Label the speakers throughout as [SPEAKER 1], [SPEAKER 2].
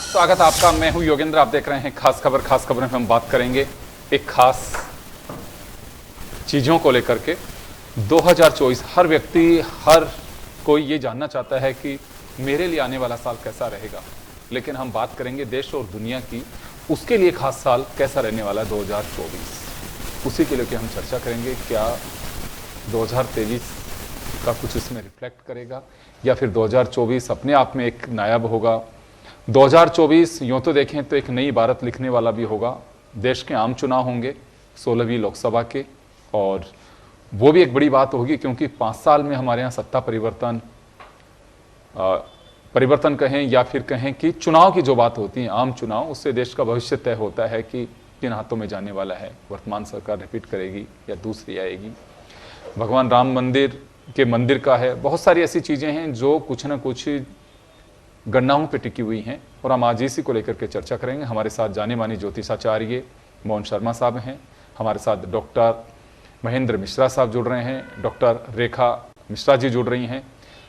[SPEAKER 1] स्वागत आपका। मैं हूं योगेंद्र, आप देख रहे हैं खास खबर। खास खबर में हम बात करेंगे एक खास चीज़ों को लेकर के। 2024 हर व्यक्ति, हर कोई ये जानना चाहता है कि मेरे लिए आने वाला साल कैसा रहेगा, लेकिन हम बात करेंगे देश और दुनिया की। उसके लिए खास साल कैसा रहने वाला है 2024, उसी के लिए हम चर्चा करेंगे। क्या 2023 का कुछ इसमें रिफ्लेक्ट करेगा या फिर 2024 अपने आप में एक नायाब होगा। 2024 यूँ तो देखें तो एक नई इबारत लिखने वाला भी होगा। देश के आम चुनाव होंगे 16वीं लोकसभा के, और वो भी एक बड़ी बात होगी क्योंकि 5 साल में हमारे यहाँ सत्ता परिवर्तन कहें या फिर कहें कि चुनाव की जो बात होती है, आम चुनाव, उससे देश का भविष्य तय होता है कि किन हाथों में जाने वाला है। वर्तमान सरकार रिपीट करेगी या दूसरी आएगी। भगवान राम मंदिर का है। बहुत सारी ऐसी चीज़ें हैं जो कुछ ना कुछ गणनाओं पे टिकी हुई हैं, और हम आज इसी को लेकर के चर्चा करेंगे। हमारे साथ जाने माने ज्योतिषाचार्य मोहन शर्मा साहब हैं, हमारे साथ डॉक्टर महेंद्र मिश्रा साहब जुड़ रहे हैं, डॉक्टर रेखा मिश्रा जी जुड़ रही हैं।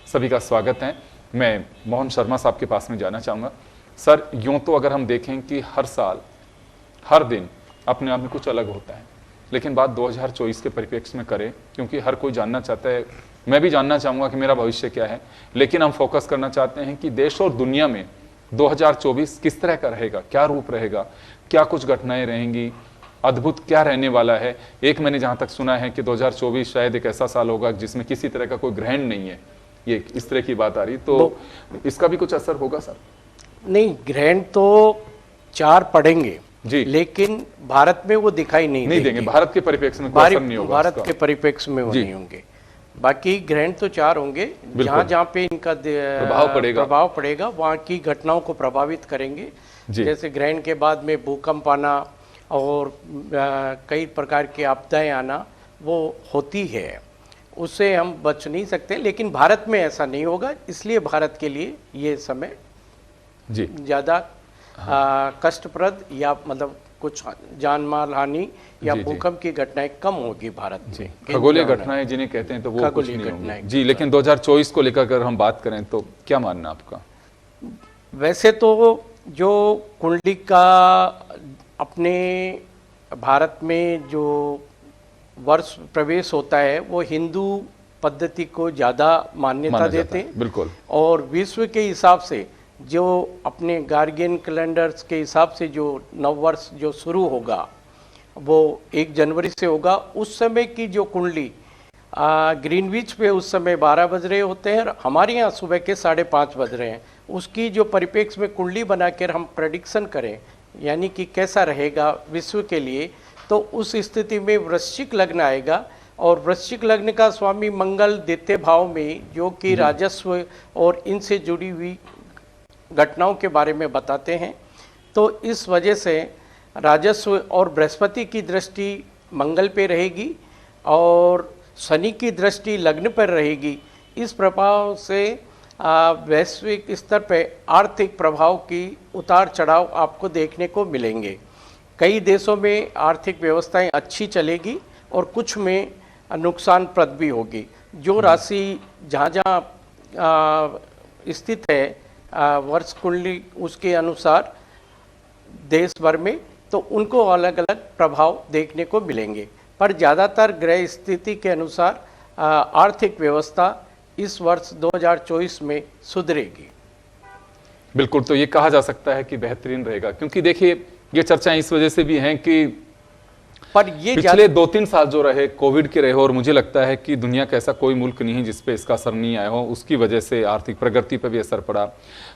[SPEAKER 1] सभी का स्वागत है। मैं मोहन शर्मा साहब के पास में जाना चाहूँगा। सर, यूँ तो अगर हम देखें कि हर साल हर दिन अपने आप में कुछ अलग होता है, लेकिन बात 2024 के परिप्रेक्ष्य में करें, क्योंकि हर कोई जानना चाहता है, मैं भी जानना चाहूँगा कि मेरा भविष्य क्या है, लेकिन हम फोकस करना चाहते हैं कि देश और दुनिया में 2024 किस तरह का रहेगा, क्या रूप रहेगा, क्या कुछ घटनाएं रहेंगी, अद्भुत क्या रहने वाला है। एक मैंने जहाँ तक सुना है कि 2024 शायद एक ऐसा साल होगा जिसमें किसी तरह का कोई ग्रहण नहीं है, ये इस तरह की बात आ रही, तो इसका भी कुछ असर होगा सर?
[SPEAKER 2] नहीं, ग्रहण तो 4 पड़ेंगे
[SPEAKER 1] जी,
[SPEAKER 2] लेकिन भारत में वो दिखाई नहीं
[SPEAKER 1] देंगे। भारत के परिप्रेक्ष्य में कोई असर नहीं होगा,
[SPEAKER 2] भारत के परिप्रेक्ष्य में वो नहीं होंगे। बाकी ग्रहण तो 4 होंगे, जहाँ जहाँ पे इनका प्रभाव पड़ेगा वहाँ की घटनाओं को प्रभावित करेंगे। जैसे ग्रहण के बाद में भूकंप आना और कई प्रकार की आपदाएं आना वो होती है, उससे हम बच नहीं सकते, लेकिन भारत में ऐसा नहीं होगा। इसलिए भारत के लिए ये समय ज़्यादा कष्टप्रद या मतलब कुछ जान माल हानि या भूकंप की घटनाएं कम होगी भारत में।
[SPEAKER 1] खगोलीय घटनाएं जिन्हें कहते हैं तो वो कुछ नहीं होंगी जी। लेकिन 2024 को लेकर अगर हम बात करें तो क्या मानना आपका?
[SPEAKER 2] वैसे तो जो कुंडली का अपने भारत में जो वर्ष प्रवेश होता है वो हिंदू पद्धति को ज़्यादा मान्यता देते हैं, बिल्कुल। और विश्व के हिसाब से जो अपने गार्गियन कैलेंडर्स के हिसाब से जो नववर्ष जो शुरू होगा वो 1 जनवरी से होगा। उस समय की जो कुंडली ग्रीनविच पे उस समय 12 बज रहे होते हैं और हमारे यहाँ सुबह के 5:30 बज रहे हैं। उसकी जो परिप्रेक्ष्य में कुंडली बनाकर हम प्रेडिक्शन करें, यानी कि कैसा रहेगा विश्व के लिए, तो उस स्थिति में वृश्चिक लग्न आएगा। और वृश्चिक लग्न का स्वामी मंगल द्वितीय भाव में, जो कि राजस्व और इनसे जुड़ी हुई घटनाओं के बारे में बताते हैं, तो इस वजह से राजस्व और बृहस्पति की दृष्टि मंगल पे रहेगी और शनि की दृष्टि लग्न पर रहेगी। इस प्रभाव से वैश्विक स्तर पे आर्थिक प्रभाव की उतार चढ़ाव आपको देखने को मिलेंगे। कई देशों में आर्थिक व्यवस्थाएं अच्छी चलेगी और कुछ में नुकसानप्रद भी होगी। जो राशि जहाँ जहाँ स्थित है वर्ष कुंडली, उसके अनुसार देश भर में तो उनको अलग अलग प्रभाव देखने को मिलेंगे, पर ज़्यादातर ग्रह स्थिति के अनुसार आर्थिक व्यवस्था इस वर्ष 2024 में सुधरेगी।
[SPEAKER 1] बिल्कुल, तो ये कहा जा सकता है कि बेहतरीन रहेगा, क्योंकि देखिए ये चर्चाएं इस वजह से भी हैं कि
[SPEAKER 2] पर ये
[SPEAKER 1] पिछले 2-3 साल जो रहे कोविड के रहे, और मुझे लगता है कि दुनिया का ऐसा कोई मुल्क नहीं है जिसपे इसका असर नहीं आया हो। उसकी वजह से आर्थिक प्रगति पे भी असर पड़ा,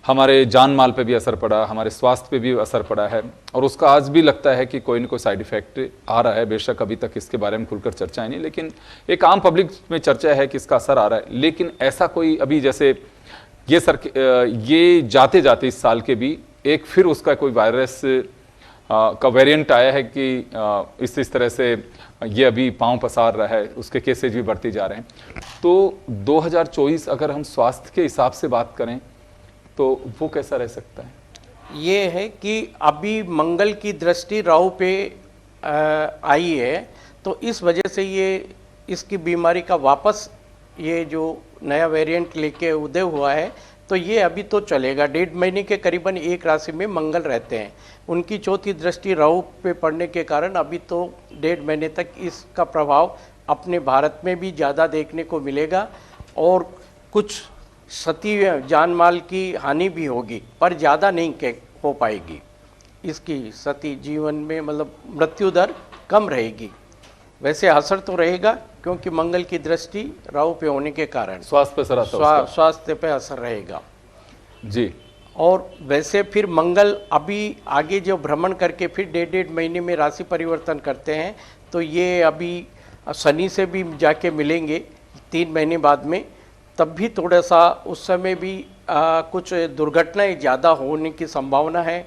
[SPEAKER 1] हमारे जान माल पे भी असर पड़ा, हमारे स्वास्थ्य पे भी असर पड़ा है, और उसका आज भी लगता है कि कोई ना कोई साइड इफेक्ट आ रहा है। बेशक अभी तक इसके बारे में खुलकर चर्चा नहीं, लेकिन एक आम पब्लिक में चर्चा है कि इसका असर आ रहा है। लेकिन ऐसा कोई अभी जैसे ये जाते जाते इस साल के भी एक फिर उसका कोई वायरस का वेरिएंट आया है कि इस तरह से ये अभी पांव पसार रहा है, उसके केसेज भी बढ़ते जा रहे हैं। तो 2024 अगर हम स्वास्थ्य के हिसाब से बात करें तो वो कैसा रह सकता है?
[SPEAKER 2] ये है कि अभी मंगल की दृष्टि राहु पे आई है, तो इस वजह से ये इसकी बीमारी का वापस ये जो नया वेरिएंट लेके उदय हुआ है तो ये अभी तो चलेगा। 1.5 महीने के करीबन एक राशि में मंगल रहते हैं। उनकी चौथी दृष्टि राहु पे पड़ने के कारण अभी तो 1.5 महीने तक इसका प्रभाव अपने भारत में भी ज़्यादा देखने को मिलेगा और कुछ क्षति जान माल की हानि भी होगी, पर ज़्यादा नहीं हो पाएगी। इसकी क्षति जीवन में मतलब मृत्यु दर कम रहेगी। वैसे असर तो रहेगा क्योंकि मंगल की दृष्टि राहु पे होने के कारण
[SPEAKER 1] स्वास्थ्य पे असर आता है उसका।
[SPEAKER 2] स्वास्थ्य पे असर रहेगा
[SPEAKER 1] जी।
[SPEAKER 2] और वैसे फिर मंगल अभी आगे जो भ्रमण करके फिर 1.5 महीने में राशि परिवर्तन करते हैं, तो ये अभी शनि से भी जाके मिलेंगे 3 महीने बाद में। तब भी थोड़ा सा उस समय भी कुछ दुर्घटनाएं ज़्यादा होने की संभावना है।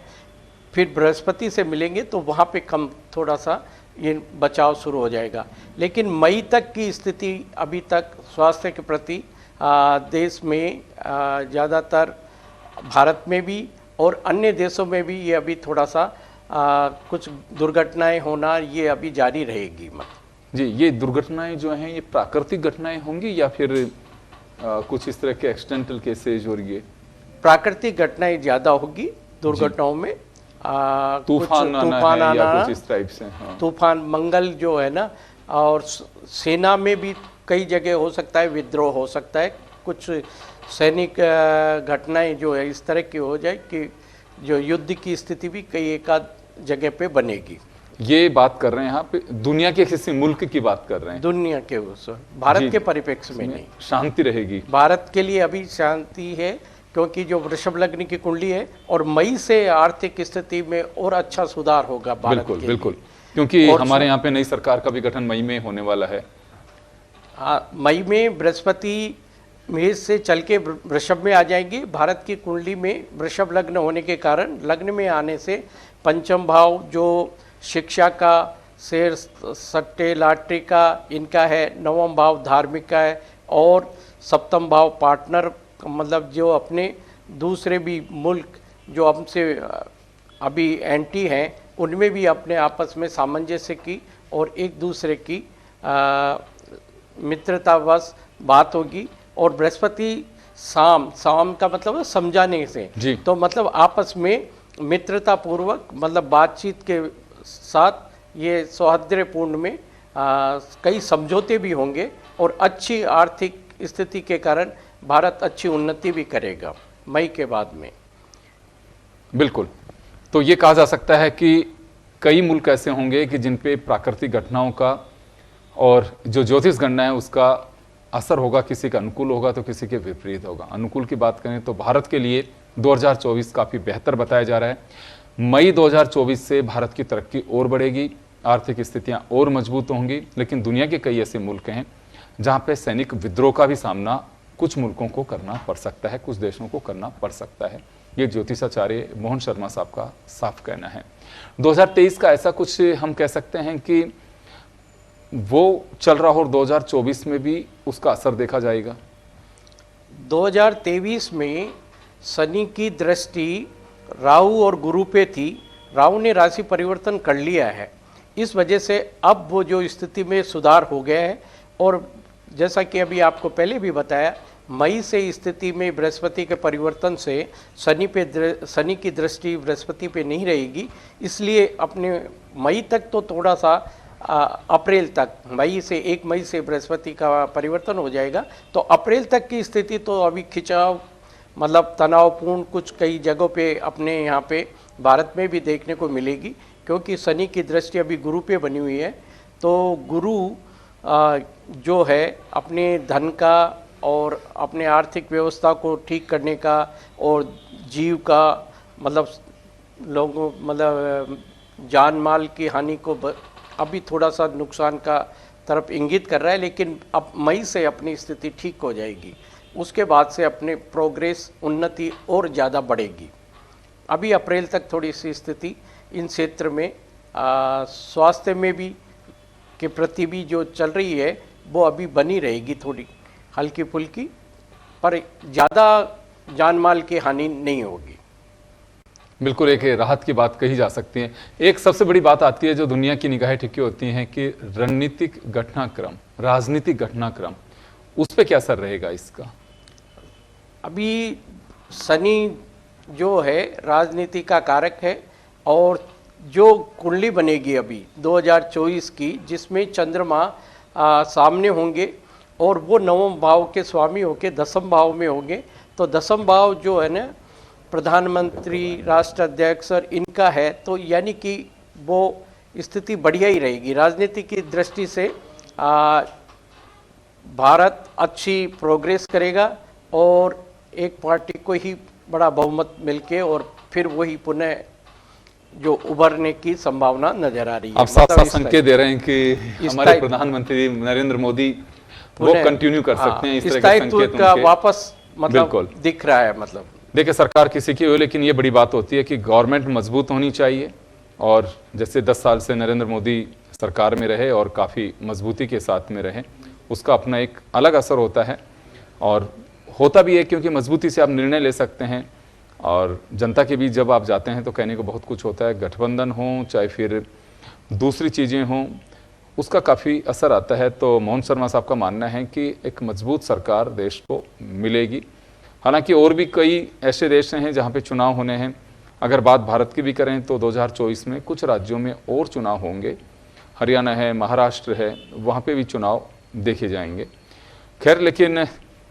[SPEAKER 2] फिर बृहस्पति से मिलेंगे तो वहाँ पे कम थोड़ा सा ये बचाव शुरू हो जाएगा। लेकिन मई तक की स्थिति अभी तक स्वास्थ्य के प्रति देश में ज़्यादातर भारत में भी और अन्य देशों में भी ये अभी थोड़ा सा कुछ दुर्घटनाएं होना ये अभी जारी रहेगी।
[SPEAKER 1] जी, ये दुर्घटनाएं जो हैं ये प्राकृतिक घटनाएं होंगी या फिर कुछ इस तरह के एक्सीडेंटल केसेज और ये
[SPEAKER 2] प्राकृतिक घटनाएं ज़्यादा होगी दुर्घटनाओं में।
[SPEAKER 1] तूफान आना है या कुछ इस टाइप से। हाँ।
[SPEAKER 2] तूफान मंगल जो है ना, और सेना में भी कई जगह हो सकता है, विद्रोह हो सकता है, कुछ सैनिक घटनाएं जो है इस तरह की हो जाए कि जो युद्ध की स्थिति भी कई एक आध जगह पे बनेगी।
[SPEAKER 1] ये बात कर रहे हैं यहाँ पे दुनिया के किसी मुल्क की बात कर रहे हैं,
[SPEAKER 2] दुनिया के उस भारत के परिप्रेक्ष्य में नहीं।
[SPEAKER 1] शांति रहेगी
[SPEAKER 2] भारत के लिए अभी शांति है क्योंकि जो वृषभ लग्न की कुंडली है और मई से आर्थिक स्थिति में और अच्छा सुधार होगा भारत
[SPEAKER 1] बिल्कुल
[SPEAKER 2] के
[SPEAKER 1] बिल्कुल
[SPEAKER 2] लिए।
[SPEAKER 1] क्योंकि हमारे यहाँ पे नई सरकार का भी गठन मई में होने वाला है।
[SPEAKER 2] मई में बृहस्पति मेष से चल के वृषभ में आ जाएंगे। भारत की कुंडली में वृषभ लग्न होने के कारण लग्न में आने से पंचम भाव जो शिक्षा का, शेयर सट्टे लॉटरी का इनका है, नवम भाव धार्मिक का है और सप्तम भाव पार्टनर मतलब जो अपने दूसरे भी मुल्क जो हमसे अभी एंटी हैं उनमें भी अपने आपस में सामंजस्य की और एक दूसरे की मित्रतावश बात होगी। और बृहस्पति शाम का मतलब है समझाने से
[SPEAKER 1] जी।
[SPEAKER 2] तो मतलब आपस में मित्रता पूर्वक मतलब बातचीत के साथ ये सौहार्दपूर्ण में कई समझौते भी होंगे और अच्छी आर्थिक स्थिति के कारण भारत अच्छी उन्नति भी करेगा मई के बाद में।
[SPEAKER 1] बिल्कुल। तो ये कहा जा सकता है कि कई मुल्क ऐसे होंगे कि जिन पे प्राकृतिक घटनाओं का और जो ज्योतिष गणना है उसका असर होगा, किसी का अनुकूल होगा तो किसी के विपरीत होगा। अनुकूल की बात करें तो भारत के लिए 2024 काफ़ी बेहतर बताया जा रहा है। मई 2024 से भारत की तरक्की और बढ़ेगी, आर्थिक स्थितियां और मजबूत होंगी। लेकिन दुनिया के कई ऐसे मुल्क हैं जहां पे सैनिक विद्रोह का भी सामना कुछ मुल्कों को करना पड़ सकता है, कुछ देशों को करना पड़ सकता है। ये ज्योतिषाचार्य मोहन शर्मा साहब का साफ कहना है। 2023 का ऐसा कुछ हम कह सकते हैं कि वो चल रहा हो और 2024 में भी उसका असर देखा जाएगा।
[SPEAKER 2] 2023 में शनि की दृष्टि राहु और गुरु पे थी। राहु ने राशि परिवर्तन कर लिया है, इस वजह से अब वो जो स्थिति में सुधार हो गया है। और जैसा कि अभी आपको पहले भी बताया, मई से स्थिति में बृहस्पति के परिवर्तन से शनि की दृष्टि बृहस्पति पे नहीं रहेगी। इसलिए अपने मई तक तो थोड़ा सा अप्रैल तक, मई से 1 मई से बृहस्पति का परिवर्तन हो जाएगा तो अप्रैल तक की स्थिति तो अभी खिंचाव मतलब तनावपूर्ण कुछ कई जगहों पे अपने यहाँ पे भारत में भी देखने को मिलेगी क्योंकि शनि की दृष्टि अभी गुरु पे बनी हुई है। तो गुरु जो है अपने धन का और अपने आर्थिक व्यवस्था को ठीक करने का और जीव का मतलब लोगों मतलब जान माल की हानि को अभी थोड़ा सा नुकसान का तरफ इंगित कर रहा है। लेकिन अब मई से अपनी स्थिति ठीक हो जाएगी, उसके बाद से अपने प्रोग्रेस उन्नति और ज़्यादा बढ़ेगी। अभी अप्रैल तक थोड़ी सी स्थिति इन क्षेत्र में स्वास्थ्य में भी के प्रति भी जो चल रही है वो अभी बनी रहेगी, थोड़ी हल्की फुल्की, पर ज़्यादा जान माल की हानि नहीं होगी।
[SPEAKER 1] बिल्कुल एक राहत की बात कही जा सकती है। एक सबसे बड़ी बात आती है जो दुनिया की निगाहें टिकी होती हैं कि रणनीतिक घटनाक्रम, राजनीतिक घटनाक्रम, उस पर क्या असर रहेगा इसका?
[SPEAKER 2] अभी शनि जो है राजनीति का कारक है, और जो कुंडली बनेगी अभी 2024 की, जिसमें चंद्रमा सामने होंगे और वो नवम भाव के स्वामी होके दसम भाव में होंगे, तो दसम भाव जो है ना प्रधानमंत्री, राष्ट्राध्यक्ष और इनका है, तो यानी कि वो स्थिति बढ़िया ही रहेगी। राजनीति की दृष्टि से भारत अच्छी प्रोग्रेस करेगा और एक पार्टी को ही बड़ा बहुमत मिलके और फिर वही पुनः जो उभरने की संभावना नजर आ रही है।
[SPEAKER 1] आप साफ साफ संकेत दे रहे हैं कि हमारे प्रधानमंत्री नरेंद्र मोदी वो कंटिन्यू कर सकते हैं, इस तरह के संकेत
[SPEAKER 2] का वापस
[SPEAKER 1] बिल्कुल
[SPEAKER 2] दिख रहा है। मतलब
[SPEAKER 1] देखिए, सरकार किसी की हो, लेकिन ये बड़ी बात होती है कि गवर्नमेंट मजबूत होनी चाहिए, और जैसे 10 साल से नरेंद्र मोदी सरकार में रहे और काफ़ी मजबूती के साथ में रहे, उसका अपना एक अलग असर होता है, और होता भी है क्योंकि मजबूती से आप निर्णय ले सकते हैं, और जनता के बीच जब आप जाते हैं तो कहने को बहुत कुछ होता है। गठबंधन हो चाहे फिर दूसरी चीज़ें हों, उसका काफ़ी असर आता है। तो मोहन शर्मा साहब का मानना है कि एक मजबूत सरकार देश को मिलेगी। हालांकि और भी कई ऐसे देश हैं जहां पे चुनाव होने हैं। अगर बात भारत की भी करें तो 2024 में कुछ राज्यों में और चुनाव होंगे, हरियाणा है, महाराष्ट्र है, वहाँ पे भी चुनाव देखे जाएंगे। खैर, लेकिन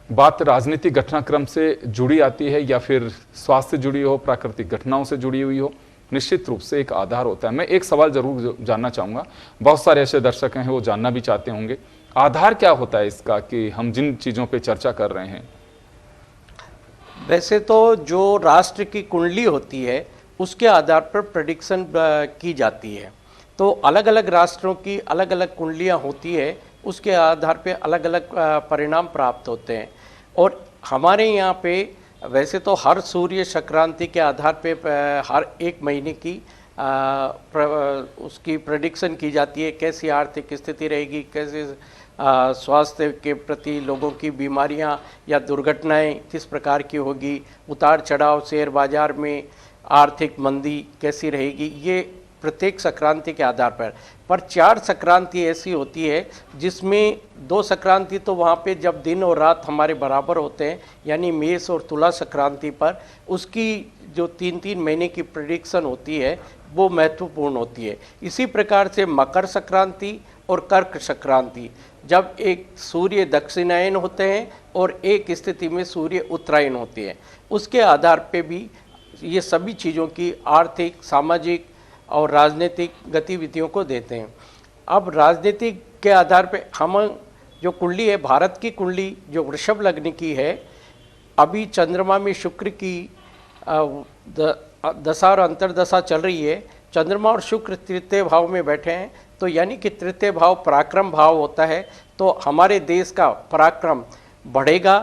[SPEAKER 1] बात राजनीतिक घटनाक्रम से जुड़ी आती है या फिर स्वास्थ्य से जुड़ी हो, प्राकृतिक घटनाओं से जुड़ी हुई हो, निश्चित रूप से एक आधार होता है। मैं एक सवाल जरूर जानना चाहूँगा, बहुत सारे ऐसे दर्शक हैं वो जानना भी चाहते होंगे, आधार क्या होता है इसका कि हम जिन चीज़ों पे चर्चा कर रहे हैं?
[SPEAKER 2] वैसे तो जो राष्ट्र की कुंडली होती है उसके आधार पर प्रेडिक्शन की जाती है। तो अलग अलग राष्ट्रों की अलग अलग कुंडलियाँ होती है, उसके आधार पे अलग अलग परिणाम प्राप्त होते हैं। और हमारे यहाँ पे वैसे तो हर सूर्य संक्रांति के आधार पे हर एक महीने की उसकी प्रेडिक्शन की जाती है, कैसी आर्थिक स्थिति रहेगी, कैसे स्वास्थ्य के प्रति लोगों की बीमारियां या दुर्घटनाएं किस प्रकार की होगी, उतार चढ़ाव शेयर बाजार में, आर्थिक मंदी कैसी रहेगी, ये प्रत्येक संक्रांति के आधार पर 4 संक्रांति ऐसी होती है जिसमें 2 संक्रांति तो वहाँ पे जब दिन और रात हमारे बराबर होते हैं, यानी मेष और तुला संक्रांति पर उसकी जो 3-3 महीने की प्रेडिक्शन होती है वो महत्वपूर्ण होती है। इसी प्रकार से मकर संक्रांति और कर्क संक्रांति, जब एक सूर्य दक्षिणायन होते हैं और एक स्थिति में सूर्य उत्तरायण होती है, उसके आधार पे भी ये सभी चीज़ों की आर्थिक, सामाजिक और राजनीतिक गतिविधियों को देते हैं। अब राजनीतिक के आधार पे हम जो कुंडली है, भारत की कुंडली जो वृषभ लग्न की है, अभी चंद्रमा में शुक्र की दशा और अंतर्दशा चल रही है। चंद्रमा और शुक्र तृतीय भाव में बैठे हैं, तो यानी कि तृतीय भाव पराक्रम भाव होता है, तो हमारे देश का पराक्रम बढ़ेगा।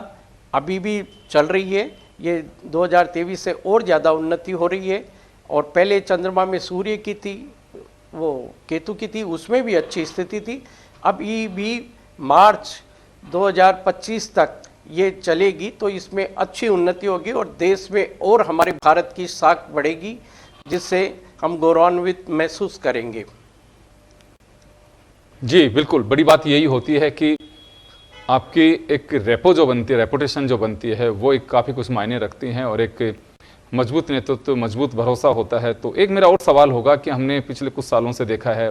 [SPEAKER 2] अभी भी चल रही है, ये 2023 से और ज़्यादा उन्नति हो रही है। और पहले चंद्रमा में सूर्य की थी, वो केतु की थी, उसमें भी अच्छी स्थिति थी। अब ये भी मार्च 2025 तक ये चलेगी, तो इसमें अच्छी उन्नति होगी और देश में और हमारे भारत की साख बढ़ेगी, जिससे हम गौरवान्वित महसूस करेंगे।
[SPEAKER 1] जी बिल्कुल, बड़ी बात यही होती है कि आपकी एक रेपो जो बनती है, रेपुटेशन जो बनती है, वो एक काफ़ी कुछ मायने रखती हैं, और एक मजबूत नेतृत्व, मजबूत भरोसा होता है। तो एक मेरा और सवाल होगा कि हमने पिछले कुछ सालों से देखा है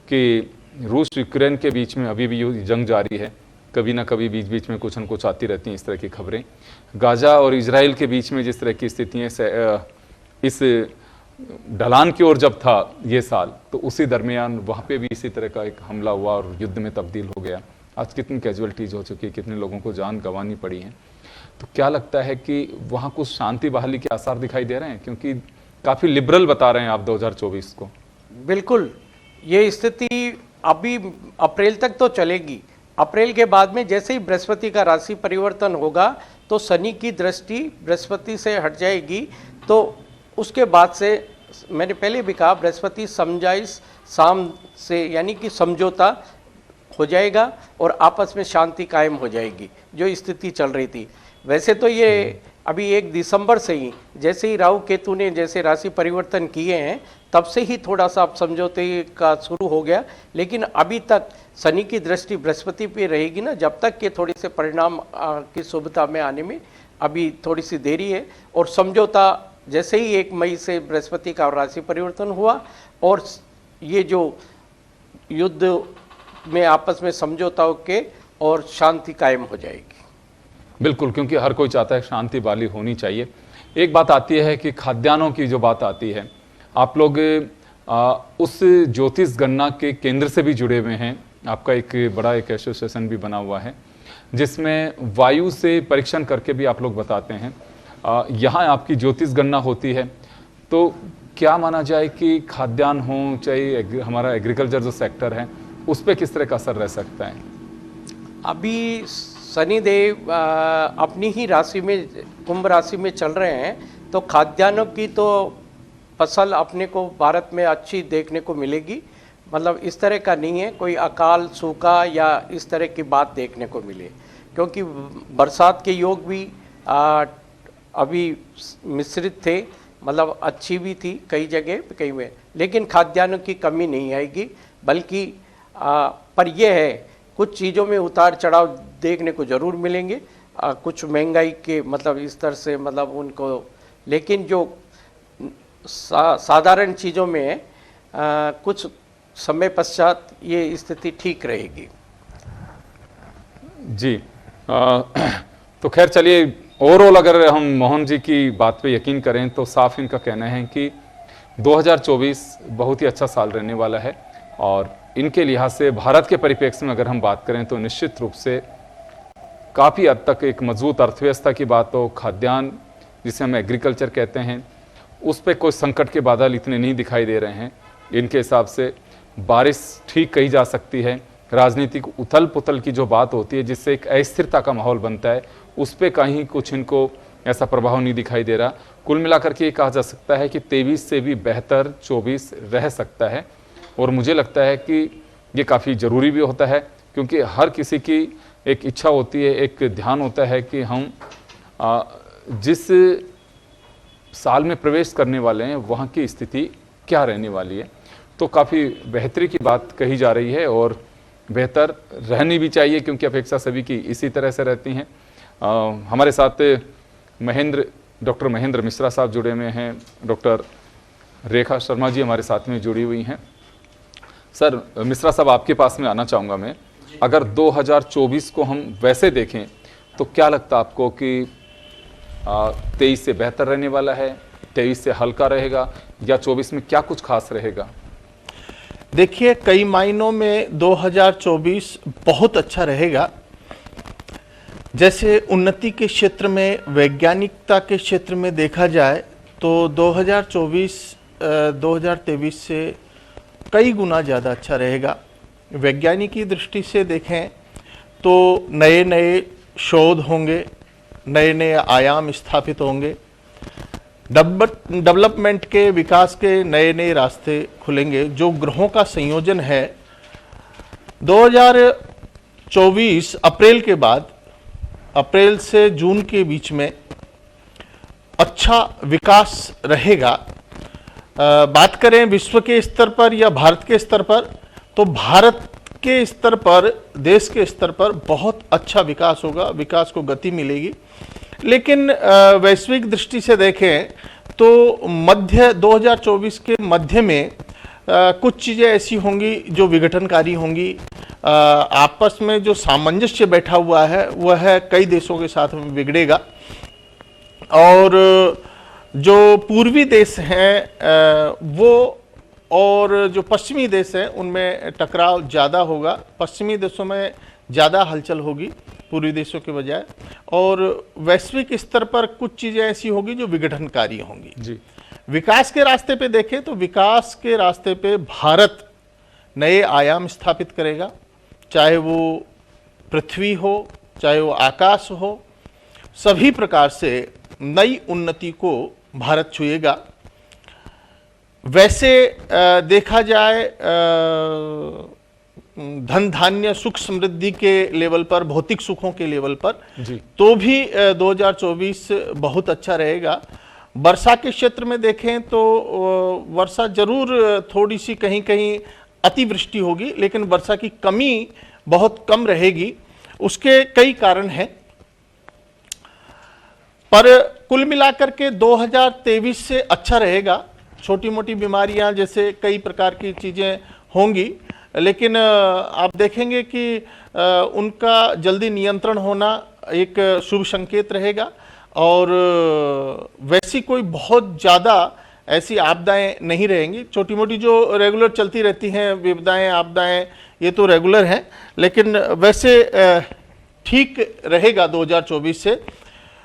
[SPEAKER 1] कि रूस यूक्रेन के बीच में अभी भी जंग जारी है, कभी ना कभी बीच बीच में कुछ न कुछ आती रहती हैं इस तरह की खबरें। गाजा और इजराइल के बीच में जिस तरह की स्थितियाँ इस ढलान की ओर जब था ये साल, तो उसी दरमियान वहाँ पे भी इसी तरह का एक हमला हुआ और युद्ध में तब्दील हो गया। आज कितनी कैजुअलिटीज़ हो चुकी है, कितने लोगों को जान गंवानी पड़ी है। तो क्या लगता है कि वहाँ कुछ शांति बहाली के आसार दिखाई दे रहे हैं, क्योंकि काफ़ी लिबरल बता रहे हैं आप 2024 को?
[SPEAKER 2] बिल्कुल, ये स्थिति अभी अप्रैल तक तो चलेगी। अप्रैल के बाद में जैसे ही बृहस्पति का राशि परिवर्तन होगा तो शनि की दृष्टि बृहस्पति से हट जाएगी, तो उसके बाद से मैंने पहले भी कहा बृहस्पति समझाइश शाम से, यानी कि समझौता हो जाएगा और आपस में शांति कायम हो जाएगी, जो स्थिति चल रही थी। वैसे तो ये अभी 1 दिसंबर से ही, जैसे ही राहु केतु ने जैसे राशि परिवर्तन किए हैं, तब से ही थोड़ा सा अब समझौते का शुरू हो गया, लेकिन अभी तक शनि की दृष्टि बृहस्पति पे रहेगी ना, जब तक कि थोड़ी से परिणाम की शुभता में आने में अभी थोड़ी सी देरी है। और समझौता जैसे ही 1 मई से बृहस्पति का राशि परिवर्तन हुआ और ये जो युद्ध में आपस में समझौता के और शांति कायम हो जाएगी।
[SPEAKER 1] बिल्कुल, क्योंकि हर कोई चाहता है शांति वाली होनी चाहिए। एक बात आती है कि खाद्यान्नों की जो बात आती है, आप लोग उस ज्योतिष गणना के केंद्र से भी जुड़े हुए हैं। आपका एक बड़ा एक एसोसिएशन भी बना हुआ है जिसमें वायु से परीक्षण करके भी आप लोग बताते हैं। यहाँ आपकी ज्योतिष गणना होती है, तो क्या माना जाए कि खाद्यान्न हो चाहे हमारा एग्रीकल्चर जो सेक्टर है उस पर किस तरह का असर रह सकता है?
[SPEAKER 2] अभी शनिदेव अपनी ही राशि में, कुंभ राशि में चल रहे हैं, तो खाद्यान्नों की तो फसल अपने को भारत में अच्छी देखने को मिलेगी। मतलब इस तरह का नहीं है कोई अकाल सूखा या इस तरह की बात देखने को मिले, क्योंकि बरसात के योग भी अभी मिश्रित थे, मतलब अच्छी भी थी कई जगह कई में, लेकिन खाद्यान्नों की कमी नहीं आएगी। बल्कि पर यह है कुछ चीज़ों में उतार चढ़ाव देखने को ज़रूर मिलेंगे, कुछ महंगाई के मतलब इस तरह से मतलब उनको, लेकिन जो साधारण चीज़ों में कुछ समय पश्चात ये स्थिति ठीक रहेगी।
[SPEAKER 1] जी, तो खैर चलिए, ओवरऑल अगर हम मोहन जी की बात पे यकीन करें तो साफ इनका कहना है कि 2024 बहुत ही अच्छा साल रहने वाला है और इनके लिहाज से भारत के परिप्रेक्ष्य में अगर हम बात करें तो निश्चित रूप से काफ़ी हद तक एक मजबूत अर्थव्यवस्था की बात हो, खाद्यान्न जिसे हम एग्रीकल्चर कहते हैं, उस पर कोई संकट के बादल इतने नहीं दिखाई दे रहे हैं। इनके हिसाब से बारिश ठीक कही जा सकती है। राजनीतिक उथल पुथल की जो बात होती है जिससे एक अस्थिरता का माहौल बनता है, उस पर कहीं कुछ इनको ऐसा प्रभाव नहीं दिखाई दे रहा। कुल मिलाकर के ये कहा जा सकता है कि 23 से भी बेहतर 24 रह सकता है और मुझे लगता है कि ये काफ़ी ज़रूरी भी होता है, क्योंकि हर किसी की एक इच्छा होती है, एक ध्यान होता है कि हम जिस साल में प्रवेश करने वाले हैं वहाँ की स्थिति क्या रहने वाली है। तो काफ़ी बेहतरी की बात कही जा रही है और बेहतर रहनी भी चाहिए, क्योंकि अपेक्षा सभी की इसी तरह से रहती हैं। हमारे साथ डॉक्टर महेंद्र मिश्रा साहब जुड़े हुए हैं, डॉक्टर रेखा शर्मा जी हमारे साथ में जुड़ी हुई हैं। सर, मिश्रा साहब आपके पास में आना चाहूँगा मैं। अगर 2024 को हम वैसे देखें तो क्या लगता है आपको कि 23 से बेहतर रहने वाला है, 23 से हल्का रहेगा, या 24 में क्या कुछ खास रहेगा?
[SPEAKER 3] देखिए, कई मायनों में 2024 बहुत अच्छा रहेगा। जैसे उन्नति के क्षेत्र में, वैज्ञानिकता के क्षेत्र में देखा जाए तो 2024 2023 से कई गुना ज़्यादा अच्छा रहेगा। वैज्ञानिकी दृष्टि से देखें तो नए नए शोध होंगे, नए नए आयाम स्थापित होंगे, डेवलपमेंट के विकास के नए नए रास्ते खुलेंगे। जो ग्रहों का संयोजन है 2024 अप्रैल के बाद, अप्रैल से जून के बीच में अच्छा विकास रहेगा। बात करें विश्व के स्तर पर या भारत के स्तर पर, तो भारत के स्तर पर, देश के स्तर पर बहुत अच्छा विकास होगा, विकास को गति मिलेगी। लेकिन वैश्विक दृष्टि से देखें तो मध्य 2024 के मध्य में कुछ चीज़ें ऐसी होंगी जो विघटनकारी होंगी। आपस में जो सामंजस्य बैठा हुआ है वह कई देशों के साथ में बिगड़ेगा और जो पूर्वी देश हैं वो और जो पश्चिमी देश हैं उनमें टकराव ज़्यादा होगा। पश्चिमी देशों में ज़्यादा हलचल होगी पूर्वी देशों के बजाय, और वैश्विक स्तर पर कुछ चीज़ें ऐसी होगी जो विघटनकारी होंगी जी। विकास के रास्ते पे देखें तो विकास के रास्ते पे भारत नए आयाम स्थापित करेगा, चाहे वो पृथ्वी हो, चाहे वो आकाश हो, सभी प्रकार से नई उन्नति को भारत छुएगा। वैसे देखा जाए धन धान्य सुख समृद्धि के लेवल पर, भौतिक सुखों के लेवल पर जी, तो भी 2024 बहुत अच्छा रहेगा। वर्षा के क्षेत्र में देखें तो वर्षा जरूर थोड़ी सी कहीं कहीं अतिवृष्टि होगी, लेकिन वर्षा की कमी बहुत कम रहेगी। उसके कई कारण हैं। पर कुल मिलाकर के 2023 से अच्छा रहेगा। छोटी मोटी बीमारियां जैसे कई प्रकार की चीज़ें होंगी, लेकिन आप देखेंगे कि उनका जल्दी नियंत्रण होना एक शुभ संकेत रहेगा। और वैसी कोई बहुत ज़्यादा ऐसी आपदाएं नहीं रहेंगी। छोटी मोटी जो रेगुलर चलती रहती हैं विपदाएं आपदाएं, ये तो रेगुलर हैं, लेकिन वैसे ठीक रहेगा 2024 से।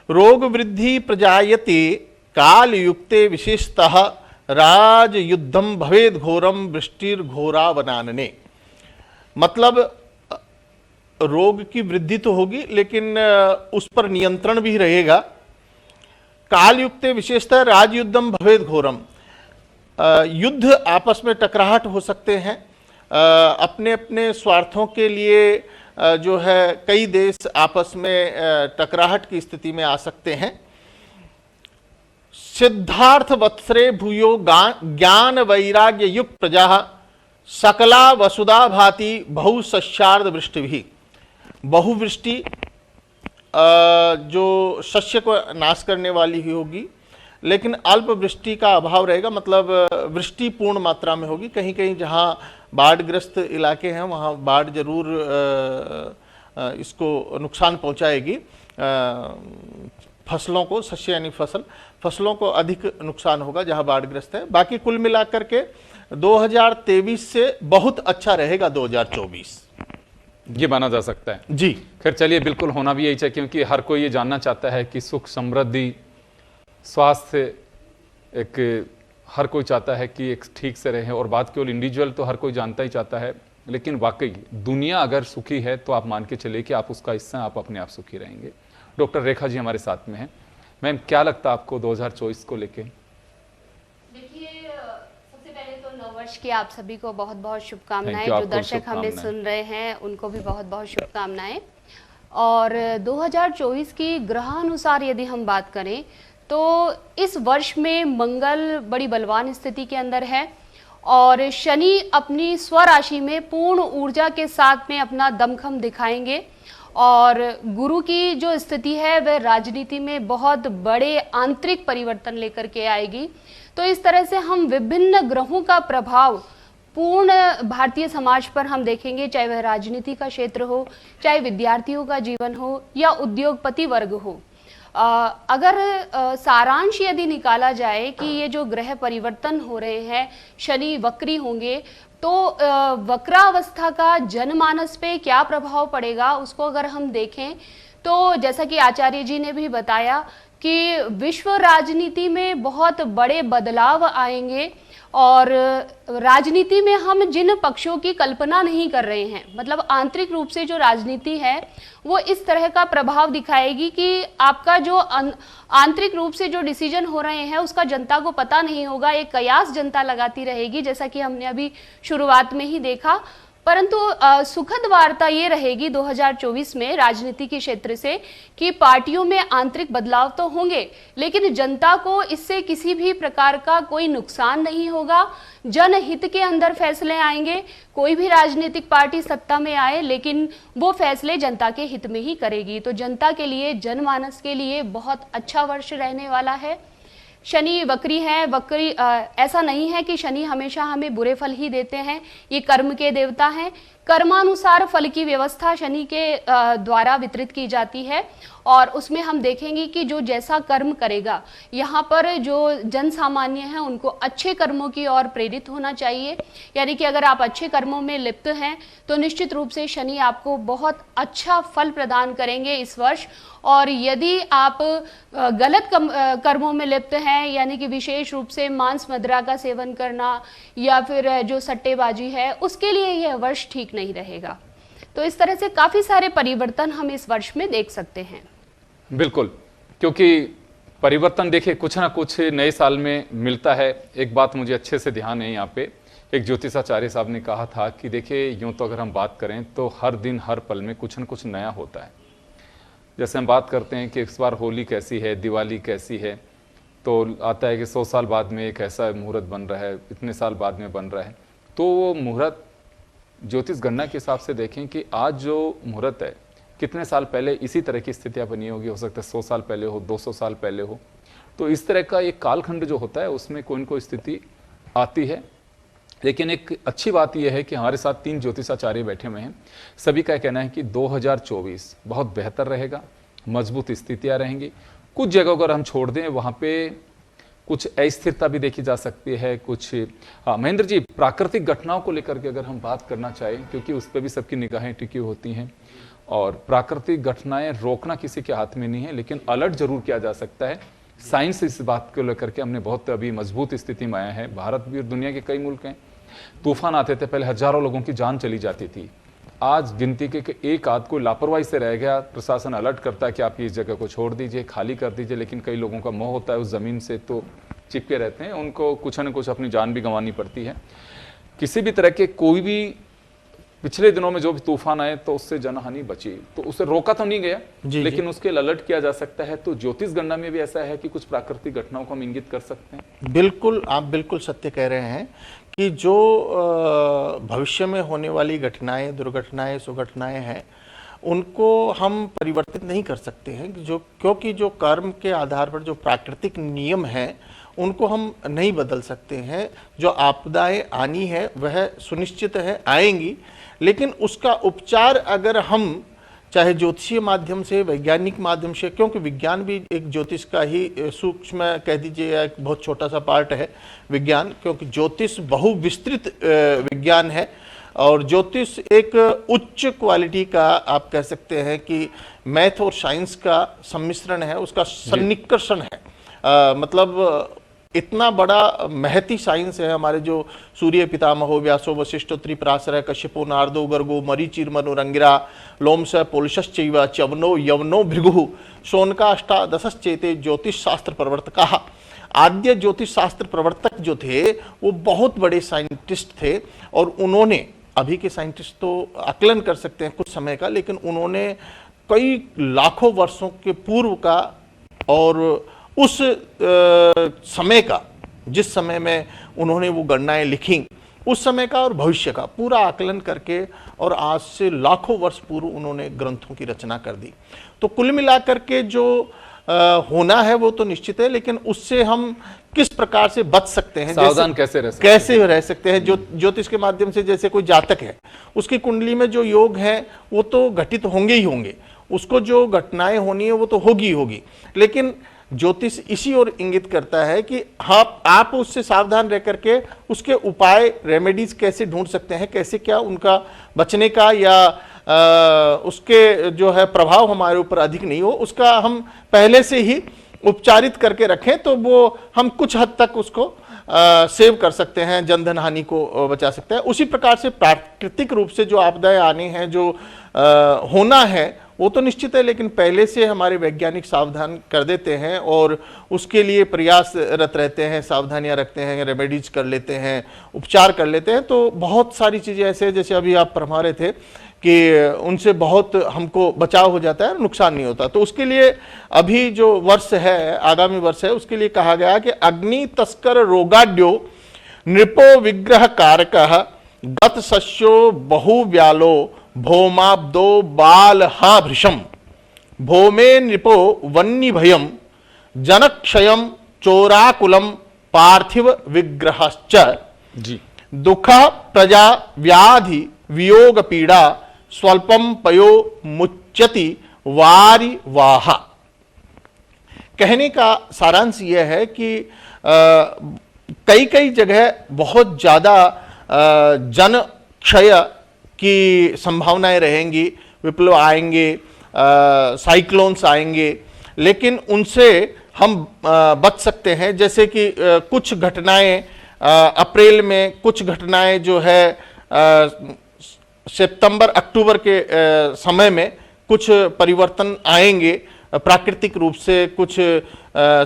[SPEAKER 3] रोग वृद्धि प्रजायते काल युक्ते विशेषतः राजयुद्धम भवेद घोरम वृष्टिर घोरा वनानने। मतलब रोग की वृद्धि तो होगी, लेकिन उस पर नियंत्रण भी रहेगा। काल युक्ते विशेषतः राजयुद्धम भवेद घोरम, युद्ध आपस में टकराहट हो सकते हैं। अपने अपने स्वार्थों के लिए जो है कई देश आपस में टकराहट की स्थिति में आ सकते हैं। सिद्धार्थ वत्सरे भूयो ज्ञान वैराग्य युक्त प्रजा सकला वसुधा भाति बहुसस्यार्ध वृष्टि भी। बहुवृष्टि जो शस्य को नाश करने वाली ही होगी, लेकिन अल्प वृष्टि का अभाव रहेगा। मतलब वृष्टि पूर्ण मात्रा में होगी। कहीं कहीं जहां बाढ़ग्रस्त इलाके हैं वहां बाढ़ जरूर इसको नुकसान पहुंचाएगी। फसलों को, शस्य यानी फसलों को अधिक नुकसान होगा जहां बाढ़ग्रस्त है। बाकी कुल मिलाकर के 2023 से बहुत अच्छा रहेगा 2024,
[SPEAKER 1] ये माना जा सकता है
[SPEAKER 3] जी।
[SPEAKER 1] खैर चलिए, बिल्कुल होना भी यही चाहिए, क्योंकि हर कोई ये जानना चाहता है कि सुख समृद्धि स्वास्थ्य एक हर कोई चाहता है कि एक ठीक से रहे। और बात केवल इंडिविजुअल तो हर कोई जानता ही चाहता है, लेकिन वाकई दुनिया अगर सुखी है तो आप मान के चलिए कि आप उसका हिस्सा, आप अपने आप सुखी रहेंगे। डॉक्टर रेखा जी हमारे साथ में हैं। मैम, क्या लगता है आपको 2024 को लेके?
[SPEAKER 4] देखिए, सबसे पहले तो नववर्ष की आप सभी को बहुत बहुत शुभकामनाएं।
[SPEAKER 1] Thank you,
[SPEAKER 4] जो
[SPEAKER 1] आपको
[SPEAKER 4] दर्शक हमें
[SPEAKER 1] शुभकामनाएं।
[SPEAKER 4] सुन रहे हैं उनको भी बहुत बहुत शुभकामनाएं। और 2024 की ग्रहानुसार यदि हम बात करें तो इस वर्ष में मंगल बड़ी बलवान स्थिति के अंदर है और शनि अपनी स्वराशि में पूर्ण ऊर्जा के साथ में अपना दमखम दिखाएंगे। और गुरु की जो स्थिति है वह राजनीति में बहुत बड़े आंतरिक परिवर्तन लेकर के आएगी। तो इस तरह से हम विभिन्न ग्रहों का प्रभाव पूर्ण भारतीय समाज पर हम देखेंगे, चाहे वह राजनीति का क्षेत्र हो, चाहे विद्यार्थियों का जीवन हो या उद्योगपति वर्ग हो। अगर सारांश यदि निकाला जाए कि ये जो ग्रह परिवर्तन हो रहे हैं, शनि वक्री होंगे, तो वक्रावस्था का जनमानस पे क्या प्रभाव पड़ेगा उसको अगर हम देखें तो जैसा कि आचार्य जी ने भी बताया कि विश्व राजनीति में बहुत बड़े बदलाव आएंगे। और राजनीति में हम जिन पक्षों की कल्पना नहीं कर रहे हैं, मतलब आंतरिक रूप से जो राजनीति है वो इस तरह का प्रभाव दिखाएगी कि आपका जो आंतरिक रूप से जो डिसीजन हो रहे हैं उसका जनता को पता नहीं होगा। एक कयास जनता लगाती रहेगी, जैसा कि हमने अभी शुरुआत में ही देखा। परंतु सुखद वार्ता ये रहेगी 2024 में राजनीति के क्षेत्र से कि पार्टियों में आंतरिक बदलाव तो होंगे, लेकिन जनता को इससे किसी भी प्रकार का कोई नुकसान नहीं होगा। जनहित के अंदर फैसले आएंगे। कोई भी राजनीतिक पार्टी सत्ता में आए, लेकिन वो फैसले जनता के हित में ही करेगी। तो जनता के लिए, जनमानस के लिए बहुत अच्छा वर्ष रहने वाला है। शनि वक्री है। वक्री ऐसा नहीं है कि शनि हमेशा हमें बुरे फल ही देते हैं, ये कर्म के देवता हैं। कर्मानुसार फल की व्यवस्था शनि के द्वारा वितरित की जाती है और उसमें हम देखेंगे कि जो जैसा कर्म करेगा, यहाँ पर जो जन सामान्य हैं उनको अच्छे कर्मों की ओर प्रेरित होना चाहिए। यानी कि अगर आप अच्छे कर्मों में लिप्त हैं तो निश्चित रूप से शनि आपको बहुत अच्छा फल प्रदान करेंगे इस वर्ष। और यदि आप गलत कर्मों में लिप्त हैं, यानी कि विशेष रूप से मांस मदिरा का सेवन करना या फिर जो सट्टेबाजी है, उसके लिए यह वर्ष ठीक नहीं रहेगा। तो इस तरह से काफी सारे परिवर्तन हम इस वर्ष में देख सकते हैं।
[SPEAKER 1] बिल्कुल, क्योंकि परिवर्तन देखिए कुछ ना कुछ नए साल में मिलता है। एक बात मुझे अच्छे से ध्यान है, यहाँ पे एक ज्योतिषाचार्य साहब ने कहा था कि देखिए यूं तो अगर हम बात करें तो हर दिन हर पल में कुछ न कुछ नया होता है। जैसे हम बात करते हैं कि इस बार होली कैसी है, दिवाली कैसी है, तो आता है कि 100 साल बाद में एक ऐसा मुहूर्त बन रहा है, इतने साल बाद में बन रहा है। तो वो मुहूर्त ज्योतिष गणना के हिसाब से देखें कि आज जो मुहूर्त है कितने साल पहले इसी तरह की स्थितियां बनी होगी, हो सकता है 100 साल पहले हो, 200 साल पहले हो। तो इस तरह का एक कालखंड जो होता है उसमें कोई न कोई स्थिति आती है। लेकिन एक अच्छी बात यह है कि हमारे साथ 3 ज्योतिषाचार्य बैठे हुए हैं। सभी का कहना है कि 2024 बहुत बेहतर रहेगा, मजबूत स्थितियां रहेंगी। कुछ जगहों अगर हम छोड़ दें वहाँ पे कुछ अस्थिरता भी देखी जा सकती है। कुछ महेंद्र जी, प्राकृतिक घटनाओं को लेकर के अगर हम बात करना चाहें, क्योंकि उस पर भी सबकी निगाहें टिकी होती हैं, और प्राकृतिक घटनाएं रोकना किसी के हाथ में नहीं है, लेकिन अलर्ट जरूर किया जा सकता है। साइंस इस बात को लेकर के हमने बहुत अभी मजबूत स्थिति में आया है। भारत भी और दुनिया के कई मुल्क हैं। तूफान आते थे, पहले हजारों लोगों की जान चली जाती थी। आज गिनती के एक आध कोई लापरवाही से रह गया, प्रशासन अलर्ट करता है कि आप इस जगह को छोड़ दीजिए, खाली कर दीजिए, लेकिन कई लोगों का मोह होता है उस जमीन से, तो चिपके रहते हैं, उनको कुछ न कुछ अपनी जान भी गंवानी पड़ती है। किसी भी तरह के कोई भी पिछले दिनों में जो भी तूफान आए तो उससे जनहानि बची, तो उसे रोका तो नहीं गया, लेकिन उसके लिए अलर्ट किया जा सकता है। तो ज्योतिष गणना में भी ऐसा है कि कुछ प्राकृतिक घटनाओं को हम इंगित कर सकते हैं।
[SPEAKER 3] बिल्कुल, आप बिल्कुल सत्य कह रहे हैं कि जो भविष्य में होने वाली घटनाएं, दुर्घटनाएं, सुघटनाएं हैं, उनको हम परिवर्तित नहीं कर सकते हैं, क्योंकि जो कर्म के आधार पर जो प्राकृतिक नियम हैं उनको हम नहीं बदल सकते हैं। जो आपदाएं आनी है वह सुनिश्चित है, आएंगी, लेकिन उसका उपचार अगर हम चाहे ज्योतिषीय माध्यम से, वैज्ञानिक माध्यम से, क्योंकि विज्ञान भी एक ज्योतिष का ही सूक्ष्म कह दीजिए, एक बहुत छोटा सा पार्ट है विज्ञान, क्योंकि ज्योतिष बहुविस्तृत विज्ञान है। और ज्योतिष एक उच्च क्वालिटी का, आप कह सकते हैं कि मैथ और साइंस का सम्मिश्रण है, उसका सन्निकर्षण है। मतलब इतना बड़ा महती साइंस है। हमारे जो सूर्य पितामहो व्यासो वशिष्ठो त्रिपराशर कश्यपो नारदो गर्गो मरीचिर्मनु रंगिरा लोमस पुलुषश्चैव च्यवनो यवनो भृगुः शोनकाष्टादशश्चेते ज्योतिष शास्त्र प्रवर्तकाः। आद्य ज्योतिष शास्त्र प्रवर्तक जो थे वो बहुत बड़े साइंटिस्ट थे, और उन्होंने, अभी के साइंटिस्ट तो आकलन कर सकते हैं कुछ समय का, लेकिन उन्होंने कई लाखों वर्षों के पूर्व का और उस समय का, जिस समय में उन्होंने वो गणनाएं लिखी, उस समय का और भविष्य का पूरा आकलन करके, और आज से लाखों वर्ष पूर्व उन्होंने ग्रंथों की रचना कर दी। तो कुल मिलाकर के जो होना है वो तो निश्चित है, लेकिन उससे हम किस प्रकार से बच सकते हैं,
[SPEAKER 1] सावधान कैसे रह सकते हैं।
[SPEAKER 3] जो ज्योतिष के माध्यम से, जैसे कोई जातक है, उसकी कुंडली में जो योग है वो तो घटित होंगे ही होंगे, उसको जो घटनाएं होनी है वो तो होगी ही होगी, लेकिन ज्योतिष इसी ओर इंगित करता है कि आप उससे सावधान रह करके उसके उपाय, रेमेडीज कैसे ढूंढ सकते हैं, कैसे क्या उनका बचने का, या उसके जो है प्रभाव हमारे ऊपर अधिक नहीं हो, उसका हम पहले से ही उपचारित करके रखें, तो वो हम कुछ हद तक उसको सेव कर सकते हैं, जनधन हानि को बचा सकते हैं। उसी प्रकार से प्राकृतिक रूप से जो आपदाएं आनी हैं, जो होना है, वो तो निश्चित है, लेकिन पहले से हमारे वैज्ञानिक सावधान कर देते हैं और उसके लिए प्रयासरत रहते हैं, सावधानियां रखते हैं, रेमेडीज कर लेते हैं, उपचार कर लेते हैं, तो बहुत सारी चीज़ें ऐसे, जैसे अभी आप फरमा रहे थे कि उनसे बहुत हमको बचाव हो जाता है, नुकसान नहीं होता। तो उसके लिए अभी जो वर्ष है, आगामी वर्ष है, उसके लिए कहा गया कि अग्नि तस्कर रोगाड्यो नृपो विग्रह कारकः गत सस्यो बहुव्यालो भौमाब्दो बालहा भृशम भौमे नृपो वन्नी भयम जनक्षयम चोराकुलम पार्थिव विग्रहश्च
[SPEAKER 1] जी
[SPEAKER 3] दुख प्रजा व्याधि वियोग पीड़ा स्वल्पम पयो मुच्यति वारि वाहा। कहने का सारांश यह है कि कई कई जगह बहुत ज्यादा जन क्षय की संभावनाएं रहेंगी, विप्लव आएंगे, साइक्लोन्स आएंगे, लेकिन उनसे हम बच सकते हैं। जैसे कि कुछ घटनाएं अप्रैल में, कुछ घटनाएं जो है सितंबर अक्टूबर के समय में कुछ परिवर्तन आएंगे प्राकृतिक रूप से, कुछ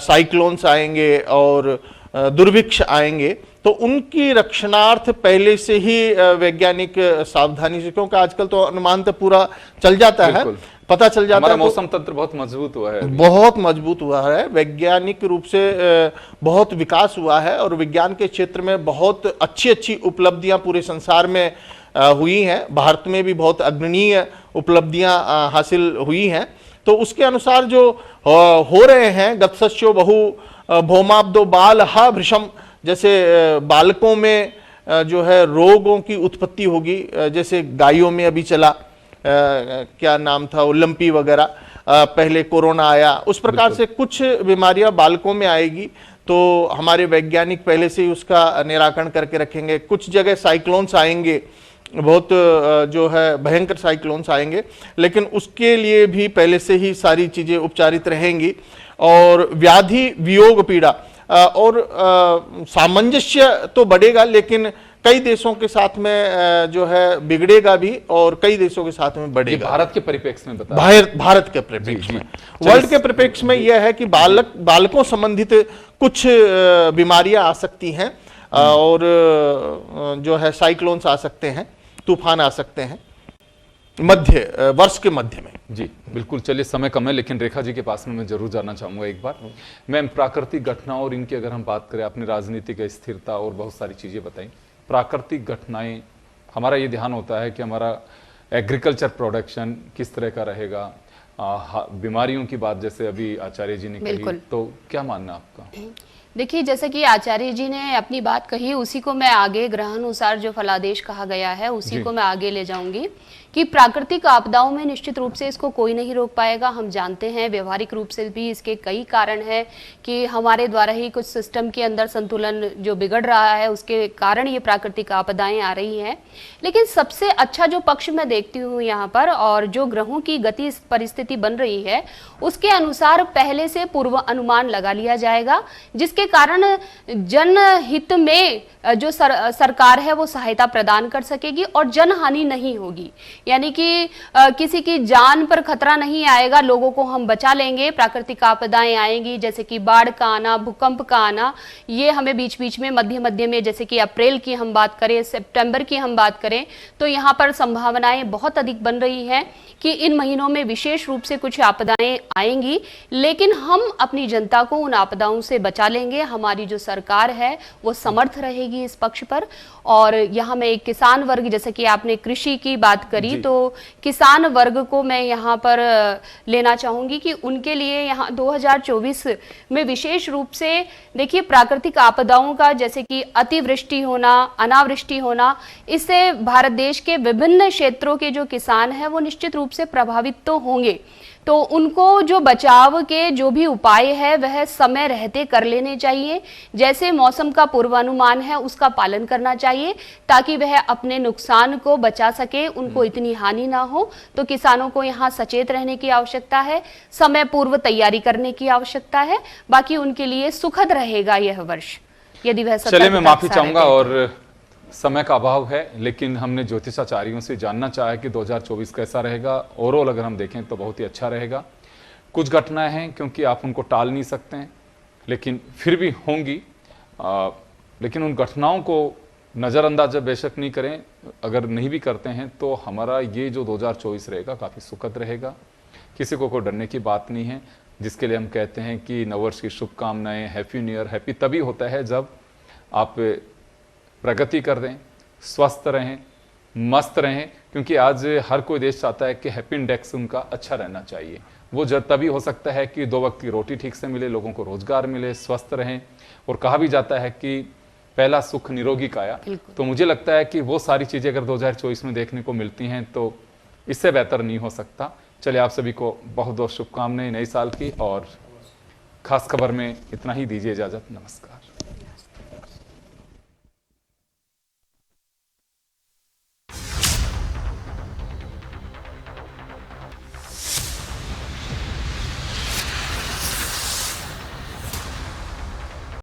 [SPEAKER 3] साइक्लोन्स आएंगे और दुर्भिक्ष आएंगे, तो उनकी रक्षणार्थ पहले से ही वैज्ञानिक सावधानी से, क्योंकि आजकल तो अनुमान तो पूरा चल जाता है, पता चल जाता
[SPEAKER 1] हमारा
[SPEAKER 3] है। तो
[SPEAKER 1] मौसम तंत्र बहुत मजबूत हुआ है अभी।
[SPEAKER 3] बहुत मजबूत हुआ है, वैज्ञानिक रूप से बहुत विकास हुआ है और विज्ञान के क्षेत्र में बहुत अच्छी अच्छी उपलब्धियां पूरे संसार में हुई हैं। भारत में भी बहुत अग्रणीय उपलब्धियां हासिल हुई हैं। तो उसके अनुसार जो हो रहे हैं, गतसस्यो बहु भौमाब्दो बाल हा भृशम, जैसे बालकों में जो है रोगों की उत्पत्ति होगी, जैसे गायों में अभी चला क्या नाम था ओलंपी वगैरह, पहले कोरोना आया, उस प्रकार से कुछ बीमारियां बालकों में आएगी। तो हमारे वैज्ञानिक पहले से ही उसका निराकरण करके रखेंगे। कुछ जगह साइक्लोन्स आएंगे, बहुत जो है भयंकर साइक्लोन्स आएंगे, लेकिन उसके लिए भी पहले से ही सारी चीजें उपचारित रहेंगी। और व्याधि वियोग पीड़ा और सामंजस्य तो बढ़ेगा, लेकिन कई देशों के साथ में जो है बिगड़ेगा भी और कई देशों के साथ में
[SPEAKER 1] ये
[SPEAKER 3] बढ़ेगा।
[SPEAKER 1] भारत के परिप्रेक्ष्य में बता
[SPEAKER 3] भारत के परिप्रेक्ष्य
[SPEAKER 1] जी,
[SPEAKER 3] में,
[SPEAKER 1] जी।
[SPEAKER 3] वर्ल्ड के परिप्रेक्ष्य में यह है कि बालकों संबंधित कुछ बीमारियां आ सकती हैं और जो है साइक्लोन्स आ सकते हैं, तूफान आ सकते हैं वर्ष के मध्य में।
[SPEAKER 1] जी बिल्कुल। चलिए समय कम है, लेकिन रेखा जी के पास में मैं जरूर जानना चाहूंगा एक बार। मैम, प्राकृतिक घटनाओं और इनकी अगर हम बात करें, आपने राजनीतिक स्थिरता और बहुत सारी चीजें बताई। प्राकृतिक घटनाएं, हमारा ये ध्यान होता है कि हमारा एग्रीकल्चर प्रोडक्शन किस तरह का रहेगा। बीमारियों की बात जैसे अभी आचार्य जी ने कही, तो क्या मानना आपका?
[SPEAKER 4] देखिए, जैसे कि आचार्य जी ने अपनी बात कही, उसी को मैं आगे ग्रहानुसार जो फलादेश कहा गया है उसी को मैं आगे ले जाऊंगी कि प्राकृतिक आपदाओं में निश्चित रूप से इसको कोई नहीं रोक पाएगा। हम जानते हैं व्यवहारिक रूप से भी इसके कई कारण हैं कि हमारे द्वारा ही कुछ सिस्टम के अंदर संतुलन जो बिगड़ रहा है, उसके कारण ये प्राकृतिक आपदाएं आ रही हैं। लेकिन सबसे अच्छा जो पक्ष मैं देखती हूँ यहाँ पर, और जो ग्रहों की गति परिस्थिति बन रही है उसके अनुसार पहले से पूर्व अनुमान लगा लिया जाएगा, जिसके कारण जनहित में जो सरकार है वो सहायता प्रदान कर सकेगी और जनहानि नहीं होगी। यानी कि किसी की जान पर खतरा नहीं आएगा, लोगों को हम बचा लेंगे। प्राकृतिक आपदाएं आएंगी जैसे कि बाढ़ का आना, भूकंप का आना, ये हमें बीच बीच में मध्य में, जैसे कि अप्रैल की हम बात करें, सितंबर की हम बात करें, तो यहाँ पर संभावनाएं बहुत अधिक बन रही हैं कि इन महीनों में विशेष रूप से कुछ आपदाएं आएंगी। लेकिन हम अपनी जनता को उन आपदाओं से बचा लेंगे। हमारी जो सरकार है वो समर्थ रहेगी इस पक्ष पर। और यहाँ में एक किसान वर्ग, जैसे कि आपने कृषि की बात करी, तो किसान वर्ग को मैं यहाँ पर लेना चाहूंगी कि उनके लिए यहाँ 2024 में विशेष रूप से देखिए प्राकृतिक आपदाओं का, जैसे कि अतिवृष्टि होना, अनावृष्टि होना, इससे भारत देश के विभिन्न क्षेत्रों के जो किसान हैं वो निश्चित रूप से प्रभावित तो होंगे। तो उनको जो बचाव के जो भी उपाय है वह समय रहते कर लेने चाहिए। जैसे मौसम का पूर्वानुमान है उसका पालन करना चाहिए ताकि वह अपने नुकसान को बचा सके, उनको इतनी हानि ना हो। तो किसानों को यहाँ सचेत रहने की आवश्यकता है, समय पूर्व तैयारी करने की आवश्यकता है। बाकी उनके लिए सुखद रहेगा यह वर्ष यदि वह
[SPEAKER 1] चलिए, मैं माफी चाहूंगा और समय का अभाव है, लेकिन हमने ज्योतिषाचार्यों से जानना चाहा कि 2024 कैसा रहेगा। ओवरऑल अगर हम देखें तो बहुत ही अच्छा रहेगा। कुछ घटनाएं हैं क्योंकि आप उनको टाल नहीं सकते हैं, लेकिन फिर भी होंगी। लेकिन उन घटनाओं को नज़रअंदाज बेशक नहीं करें। अगर नहीं भी करते हैं तो हमारा ये जो 2024 रहेगा काफ़ी सुखद रहेगा। किसी को कोई डरने की बात नहीं है, जिसके लिए हम कहते हैं कि नववर्ष की शुभकामनाएं, हैप्पी न्यू ईयर। हैप्पी तभी होता है जब आप प्रगति कर दें, स्वस्थ रहें, मस्त रहें, क्योंकि आज हर कोई देश चाहता है कि हैप्पी इंडेक्स उनका अच्छा रहना चाहिए। वो जब तभी हो सकता है कि 2 वक्त की रोटी ठीक से मिले, लोगों को रोजगार मिले, स्वस्थ रहें। और कहा भी जाता है कि पहला सुख निरोगी काया। तो मुझे लगता है कि वो सारी चीज़ें अगर 2024 में देखने को मिलती हैं तो इससे बेहतर नहीं हो सकता। चलिए, आप सभी को बहुत बहुत शुभकामनाएं नए साल की, और खास खबर में इतना ही। दीजिए इजाज़त। नमस्कार।